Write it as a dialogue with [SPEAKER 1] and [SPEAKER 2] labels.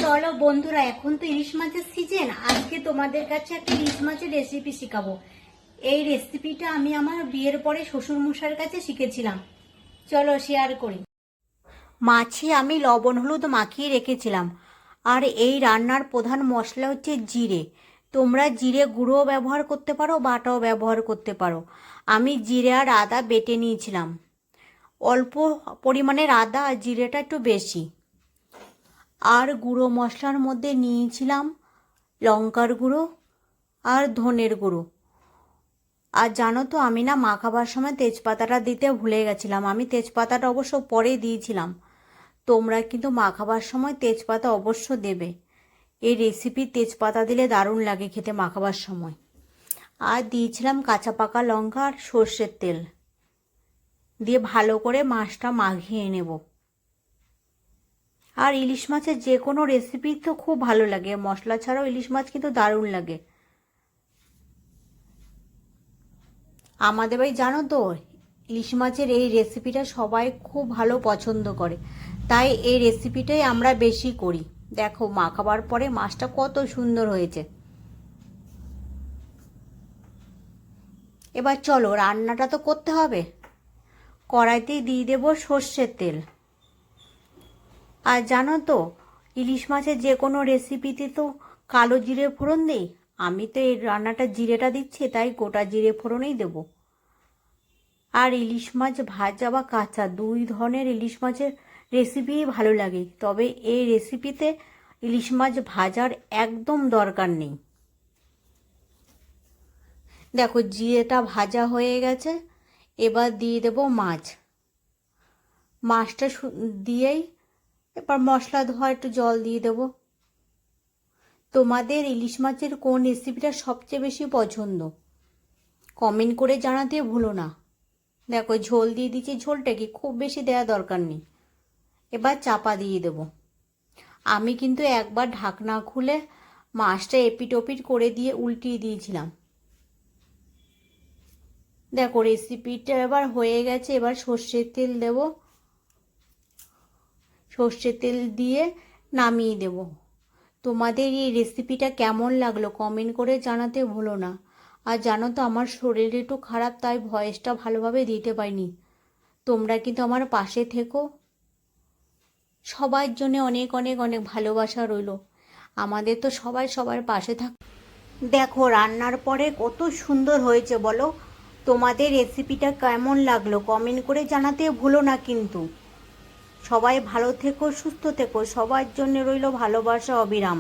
[SPEAKER 1] চলো বন্ধুরা, এখন তো ইলিশ মাছের সিজন। আজকে তোমাদের কাছে একটা ইলিশ মাছের রেসিপি শিখাবো। এই রেসিপিটা আমি আমার বিয়ের পরে শ্বশুর মশাইয়ের কাছে শিখেছিলাম। চলো শেয়ার করি। মাছে আমি লবণ হলুদ মাখিয়ে রেখেছিলাম। আর এই রান্নার প্রধান মশলা হচ্ছে জিরে। তোমরা জিরে গুঁড়োও ব্যবহার করতে পারো, বাটাও ব্যবহার করতে পারো। আমি জিরে আর আদা বেটে নিয়েছিলাম। অল্প পরিমাণের আদা আর জিরেটা একটু বেশি। আর গুঁড়ো মশলার মধ্যে নিয়েছিলাম লঙ্কার গুঁড়ো আর ধনের গুঁড়ো। আর জানো তো, আমি না মাখাবার সময় তেজপাতাটা দিতে ভুলে গেছিলাম। আমি তেজপাতাটা অবশ্য পরে দিয়েছিলাম। তোমরা কিন্তু মাখাবার সময় তেজপাতা অবশ্য দেবে। এই রেসিপি তেজপাতা দিলে দারুণ লাগে খেতে মাখাবার সময়। আর দিয়েছিলাম কাঁচা পাকা লঙ্কা আর সর্ষের তেল দিয়ে ভালো করে মাছটা মাখিয়ে নেব। আর ইলিশ মাছের যে কোনো রেসিপি তো খুব ভালো লাগে, মশলা ছাড়াও ইলিশ মাছ কিন্তু দারুণ লাগে। আমাদের বাড়ি জানো তো, ইলিশ মাছের এই রেসিপিটা সবাই খুব ভালো পছন্দ করে, তাই এই রেসিপিটাই আমরা বেশি করি। দেখো মাখাবার পরে মাছটা কত সুন্দর হয়েছে। এবার চলো রান্নাটা তো করতে হবে। কড়াইতেই দিয়ে দেবো সর্ষের তেল। আর জানো তো, ইলিশ মাছের যে কোনো রেসিপিতে তো কালো জিরে ফোড়ন দিই। আমি তো এই রান্নাটা জিরেটা দিচ্ছি, তাই গোটা জিরে ফোড়নই দেব। আর ইলিশ মাছ ভাজা বা কাঁচা দুই ধরনের ইলিশ মাছের রেসিপিই ভালো লাগে, তবে এই রেসিপিতে ইলিশ মাছ ভাজার একদম দরকার নেই। দেখো জিরেটা ভাজা হয়ে গেছে। এবার দিয়ে দেব মাছটা দিয়েই এবার মশলা ধোয়া একটু জল দিয়ে দেব। তোমাদের ইলিশ মাছের কোন রেসিপিটা সবচেয়ে বেশি পছন্দ কমেন্ট করে জানাতে ভুলো না। দেখো ঝোল দিয়ে দিচ্ছি, ঝোলটা কি খুব বেশি দেওয়া দরকার নেই। এবার চাপা দিয়ে দেব। আমি কিন্তু একবার ঢাকনা খুলে মাছটা এপিট ওপিট করে দিয়ে উল্টিয়ে দিয়েছিলাম। দেখো রেসিপিটা এবার হয়ে গেছে। এবার সর্ষের তেল দেব। সর্ষের তেল দিয়ে নামিয়ে দেব। তোমাদের এই রেসিপিটা কেমন লাগলো কমেন্ট করে জানাতে ভুলো না। আর জানো তো, আমার শরীর একটু খারাপ, তাই ভয়েসটা ভালোভাবে দিতে পারিনি। তোমরা কিন্তু আমার পাশে থেকো। সবার জন্য অনেক অনেক অনেক ভালোবাসা রইল। আমাদের তো সবাই সবার পাশে থাক। দেখো রান্নার পরে কত সুন্দর হয়েছে বলো। তোমাদের রেসিপিটা কেমন লাগলো কমেন্ট করে জানাতে ভুলো না কিন্তু। সবাই ভালো থেকো, সুস্থ থেকো। সবার জন্য রইল ভালোবাসা অবিরাম।